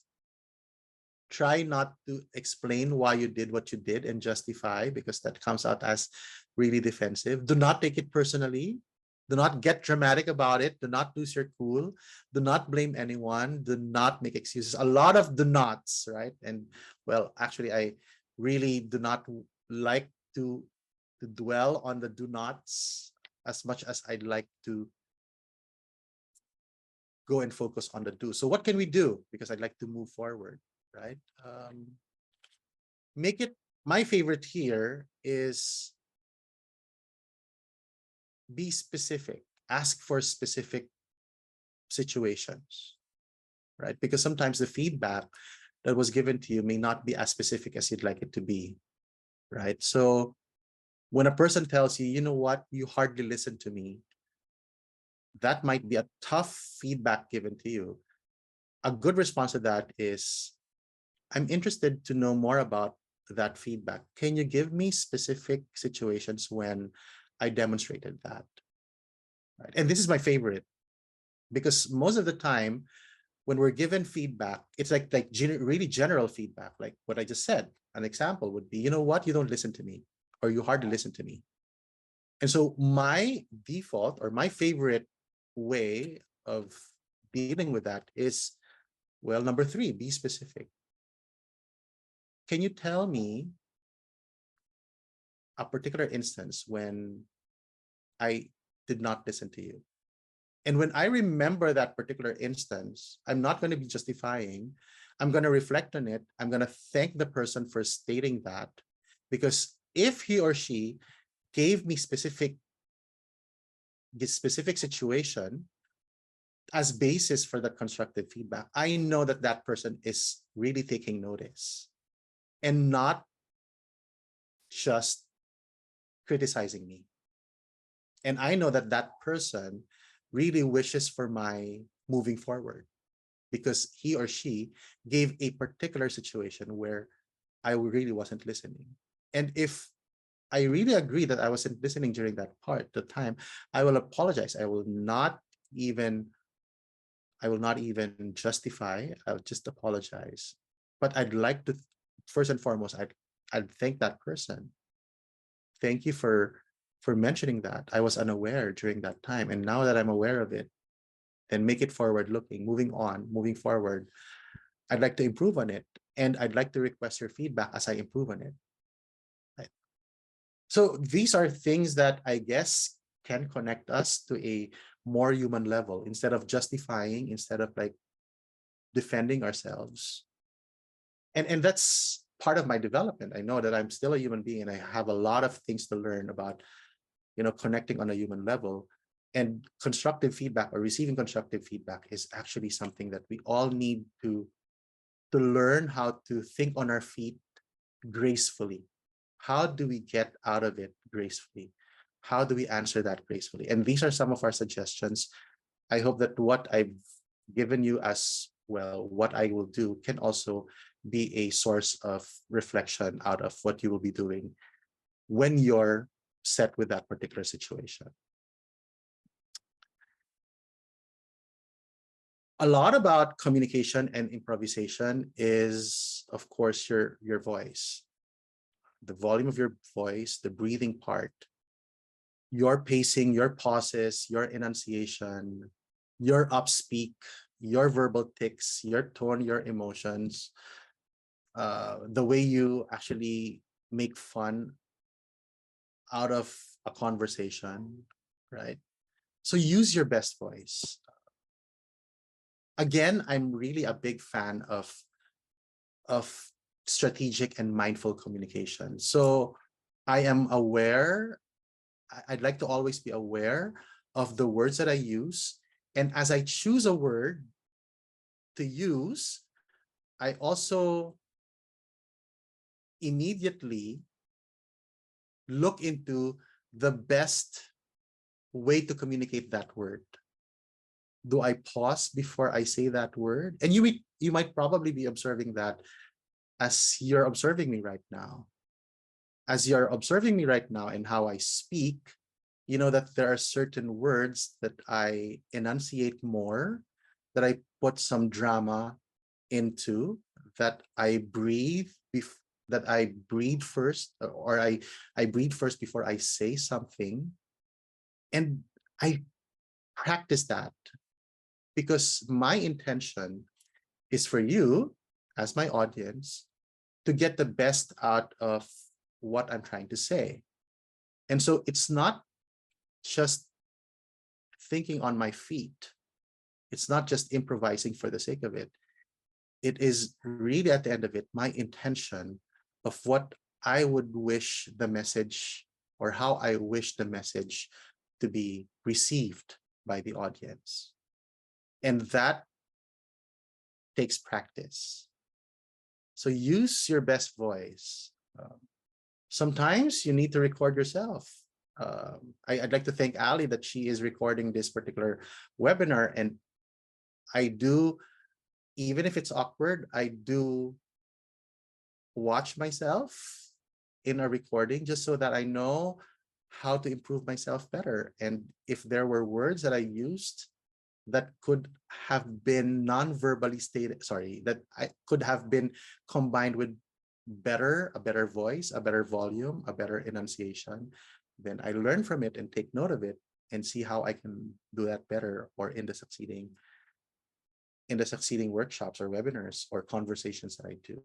try not to explain why you did what you did and justify, because that comes out as really defensive. Do not take it personally. Do not get dramatic about it. Do not lose your cool. Do not blame anyone. Do not make excuses. A lot of do nots, right? And well, actually, I really do not like to dwell on the do nots as much as I'd like to go and focus on the do. So what can we do? Because I'd like to move forward, right? Make it, my favorite here is be specific. Ask for specific situations, right? Because sometimes the feedback that was given to you may not be as specific as you'd like it to be, right? So when a person tells you, you know what, you hardly listen to me, that might be a tough feedback given to you. A good response to that is, I'm interested to know more about that feedback. Can you give me specific situations when I demonstrated that? Right? And this is my favorite, because most of the time when we're given feedback, it's really general feedback, like what I just said. An example would be, you know what, you don't listen to me, or you hardly listen to me. And so my default or my favorite way of dealing with that is, well, number 3, be specific. Can you tell me a particular instance when I did not listen to you? And when I remember that particular instance, I'm not going to be justifying. I'm going to reflect on it. I'm going to thank the person for stating that, because if he or she gave me this specific situation as basis for that constructive feedback, I know that that person is really taking notice and not just criticizing me. And I know that that person really wishes for my moving forward, because he or she gave a particular situation where I really wasn't listening. And if I really agree that I wasn't listening during that part, the time, I will apologize. Even I will not even justify. I'll just apologize. But I'd like to, first and foremost, I'd thank that person. Thank you for mentioning that. I was unaware during that time, and now that I'm aware of it, then make it forward looking, moving on, moving forward. I'd like to improve on it, and I'd like to request your feedback as I improve on it. Right? So these are things that I guess can connect us to a more human level, instead of justifying, instead of like defending ourselves. And that's part of my development. I know that I'm still a human being, and I have a lot of things to learn about, connecting on a human level. And constructive feedback, or receiving constructive feedback, is actually something that we all need to learn how to think on our feet gracefully. How do we get out of it gracefully? How do we answer that gracefully? And these are some of our suggestions. I hope that what I've given you as well, what I will do, can also be a source of reflection out of what you will be doing when you're set with that particular situation. A lot about communication and improvisation is, of course, your voice, the volume of your voice, the breathing part, your pacing, your pauses, your enunciation, your upspeak, your verbal tics, your tone, your emotions, the way you actually make fun out of a conversation, right? So use your best voice. Again, I'm really a big fan of strategic and mindful communication. So I am aware, I'd like to always be aware of the words that I use. And as I choose a word to use, I also immediately look into the best way to communicate that word. Do I pause before I say that word? And you might probably be observing that as you're observing me right now. As you're observing me right now and how I speak, you know that there are certain words that I enunciate more, that I put some drama into, that I that I breathe first, or I breathe first before I say something. And I practice that because my intention is for you as my audience to get the best out of what I'm trying to say. And so it's not just thinking on my feet. It's not just improvising for the sake of it. It is really at the end of it, my intention of what I would wish the message, or how I wish the message to be received by the audience. And that takes practice. So use your best voice. Sometimes you need to record yourself. I'd like to thank Ali that she is recording this particular webinar. And I do, even if it's awkward, I do watch myself in a recording just so that I know how to improve myself better. And if there were words that I used that could have been non-verbally stated, sorry, that I could have been combined with a better voice, a better volume, a better enunciation, then I learn from it and take note of it and see how I can do that better, or in the succeeding workshops or webinars or conversations that I do.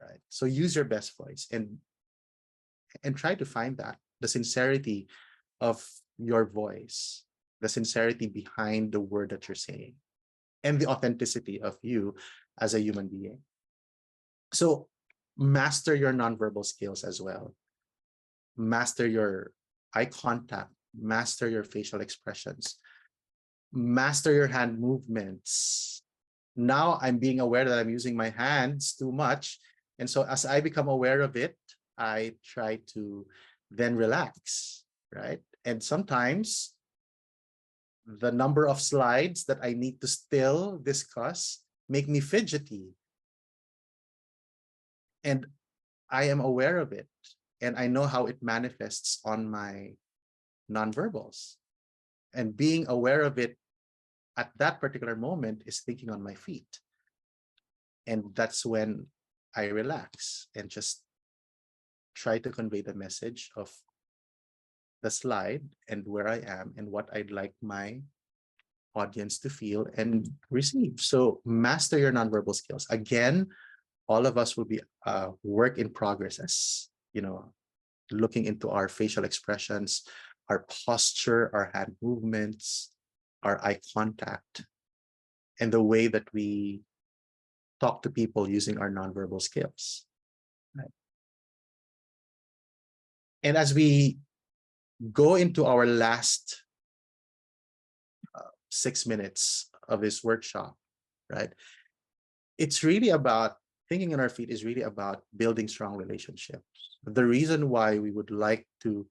Right. So use your best voice and try to find that, the sincerity of your voice, the sincerity behind the word that you're saying, and the authenticity of you as a human being. So master your nonverbal skills as well. Master your eye contact, master your facial expressions, master your hand movements. Now I'm being aware that I'm using my hands too much. And so as I become aware of it, I try to then relax, right? And sometimes the number of slides that I need to still discuss make me fidgety. And I am aware of it. And I know how it manifests on my nonverbals. And being aware of it at that particular moment is thinking on my feet. And that's when I relax and just try to convey the message of the slide and where I am and what I'd like my audience to feel and receive. So master your nonverbal skills. Again, all of us will be a work in progress, as you know, looking into our facial expressions, our posture, our hand movements, our eye contact, and the way that we talk to people using our nonverbal skills. Right? And as we go into our last 6 minutes of this workshop, right? It's really about thinking on our feet is really about building strong relationships. The reason why we would like to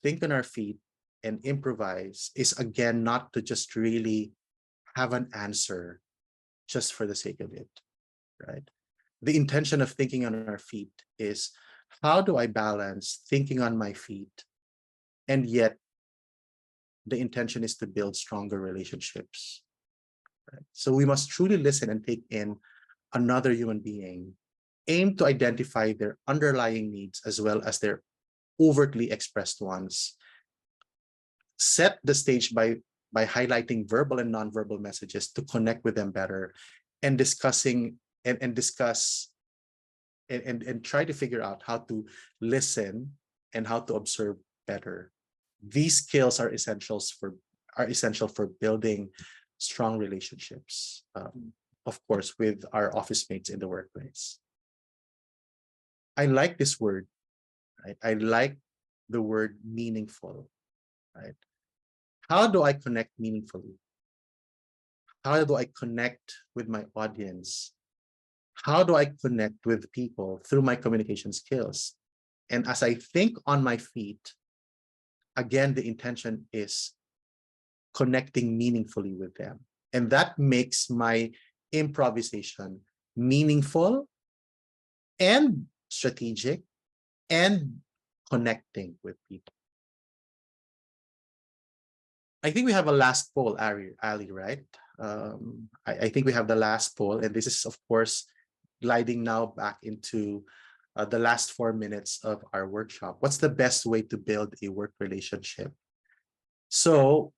think on our feet and improvise is, again, not to just really have an answer just for the sake of it, right? The intention of thinking on our feet is, how do I balance thinking on my feet, and yet the intention is to build stronger relationships, right? So we must truly listen and take in another human being, aim to identify their underlying needs as well as their overtly expressed ones, set the stage by highlighting verbal and nonverbal messages to connect with them better, and discussing and discuss and try to figure out how to listen and how to observe better. These skills are essential for building strong relationships, of course, with our office mates in the workplace. I like this word, right? I like the word meaningful, right? How do I connect meaningfully? How do I connect with my audience? How do I connect with people through my communication skills? And as I think on my feet, again, the intention is connecting meaningfully with them. And that makes my improvisation meaningful and strategic and connecting with people. I think we have a last poll, Ali, right? I think we have the last poll, and this is, of course, gliding now back into the last 4 minutes of our workshop. What's the best way to build a work relationship? So,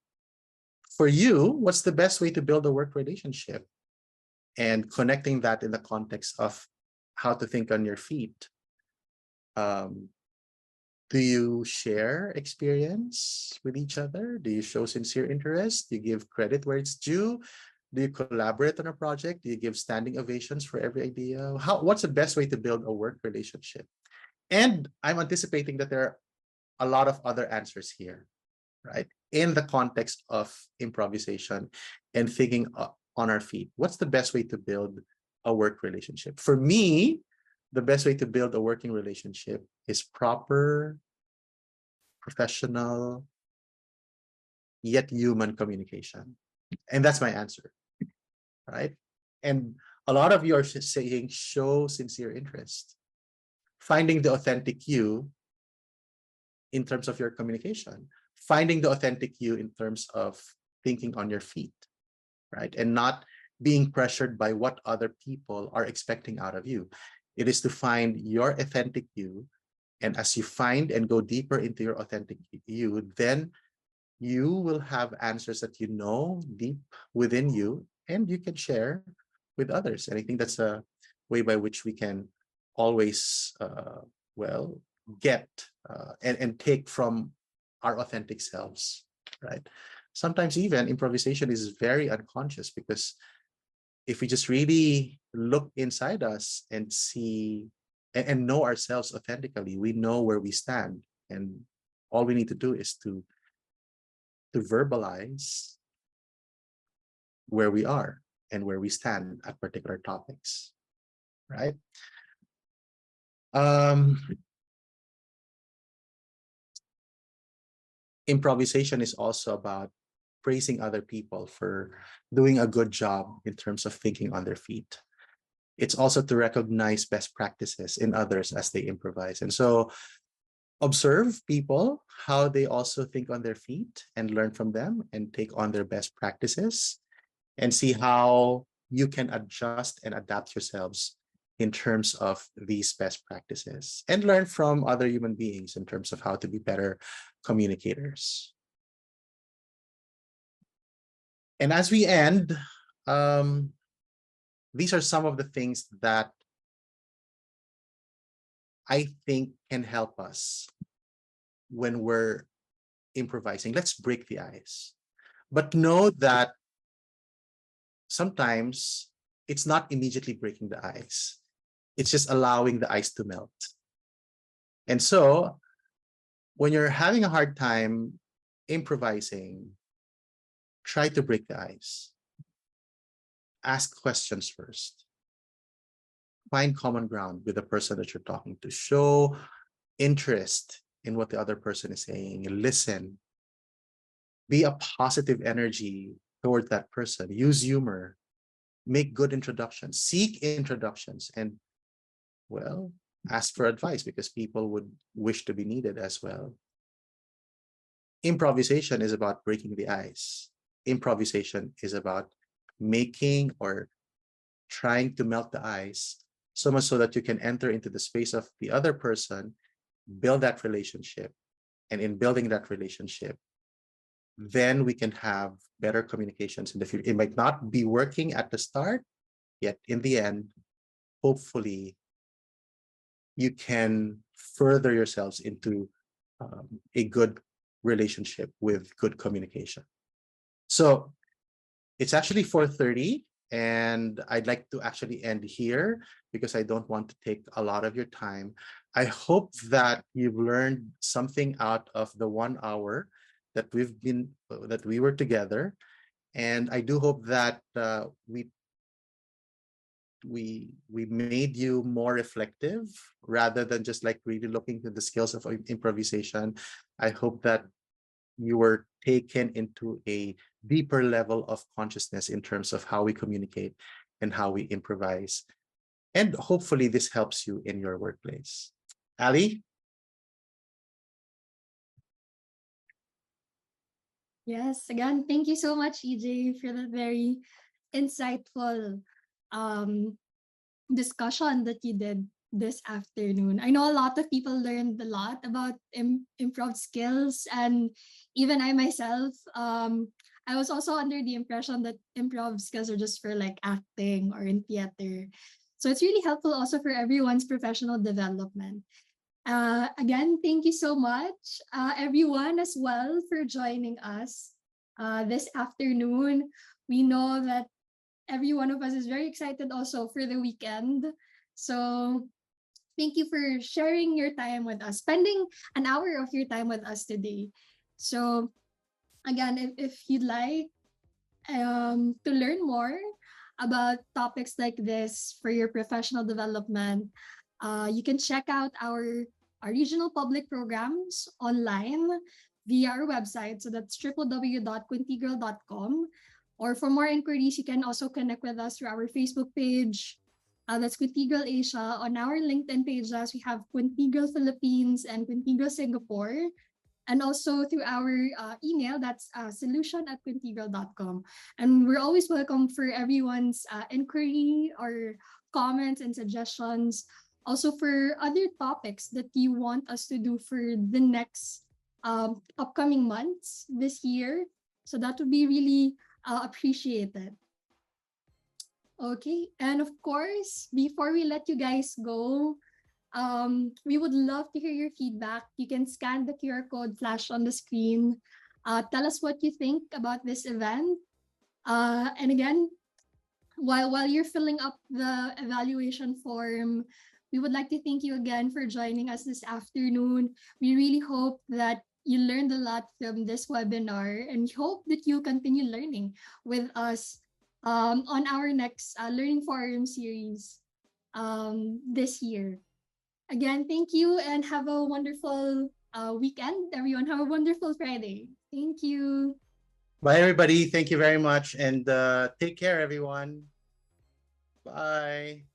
for you, what's the best way to build a work relationship? And connecting that in the context of how to think on your feet. Um, do you share experience with each other? Do you show sincere interest? Do you give credit where it's due? Do you collaborate on a project? Do you give standing ovations for every idea? What's the best way to build a work relationship? And I'm anticipating that there are a lot of other answers here, right? In the context of improvisation and thinking on our feet. What's the best way to build a work relationship? For me, the best way to build a working relationship is proper, professional, yet human communication. And that's my answer, right? And a lot of you are saying show sincere interest, finding the authentic you in terms of your communication, finding the authentic you in terms of thinking on your feet, right? And not being pressured by what other people are expecting out of you. It is to find your authentic you. And as you find and go deeper into your authentic you, then you will have answers that you know deep within you and you can share with others. And I think that's a way by which we can always, well, get and take from our authentic selves, right? Sometimes even improvisation is very unconscious because if we just really look inside us and see and know ourselves authentically, we know where we stand. And all we need to do is to verbalize where we are and where we stand at particular topics, right? Um, improvisation is also about praising other people for doing a good job in terms of thinking on their feet. It's also to recognize best practices in others as they improvise. And so observe people, how they also think on their feet and learn from them and take on their best practices and see how you can adjust and adapt yourselves in terms of these best practices and learn from other human beings in terms of how to be better communicators. And as we end, um, these are some of the things that I think can help us when we're improvising. Let's break the ice. But know that sometimes it's not immediately breaking the ice. It's just allowing the ice to melt. And so when you're having a hard time improvising, try to break the ice. Ask questions first. Find common ground with the person that you're talking to. Show interest in what the other person is saying. Listen. Be a positive energy toward that person. Use humor. Make good introductions. Seek introductions. And, well, ask for advice because people would wish to be needed as well. Improvisation is about breaking the ice. Improvisation is about making or trying to melt the ice so much so that you can enter into the space of the other person, build that relationship. And in building that relationship, then we can have better communications in the future. It might not be working at the start, yet in the end, hopefully, you can further yourselves into a good relationship with good communication. So it's actually 4:30 and I'd like to actually end here because I don't want to take a lot of your time. I hope that you've learned something out of the 1 hour that we were together. And I do hope that we made you more reflective rather than just like really looking to the skills of improvisation. I hope that you were taken into a deeper level of consciousness in terms of how we communicate and how we improvise. And hopefully this helps you in your workplace. Ali? Yes, again, thank you so much, EJ, for that very insightful um, discussion that you did this afternoon. I know a lot of people learned a lot about improv skills, and even I myself, I was also under the impression that improv skills are just for like acting or in theater. So it's really helpful also for everyone's professional development. Again, thank you so much, everyone, as well, for joining us this afternoon. We know that every one of us is very excited also for the weekend. So, thank you for sharing your time with us, spending an hour of your time with us today. So, again, if you'd like to learn more about topics like this for your professional development, you can check out our regional public programs online via our website. So that's www.quintigirl.com. Or for more inquiries, you can also connect with us through our Facebook page. That's Quintigirl Asia. On our LinkedIn pages, we have Quintigirl Philippines and Quintigirl Singapore, and also through our email, that's solution@quintegral.com. And we're always welcome for everyone's inquiry or comments and suggestions, also for other topics that you want us to do for the next upcoming months this year. So that would be really appreciated. Okay, and of course, before we let you guys go, we would love to hear your feedback. You can scan the QR code flash on the screen. Tell us what you think about this event. And again, while you're filling up the evaluation form, we would like to thank you again for joining us this afternoon. We really hope that you learned a lot from this webinar, and we hope that you continue learning with us on our next Learning Forum series this year. Again, thank you and have a wonderful weekend, everyone. Have a wonderful Friday. Thank you. Bye, everybody. Thank you very much. And take care, everyone. Bye.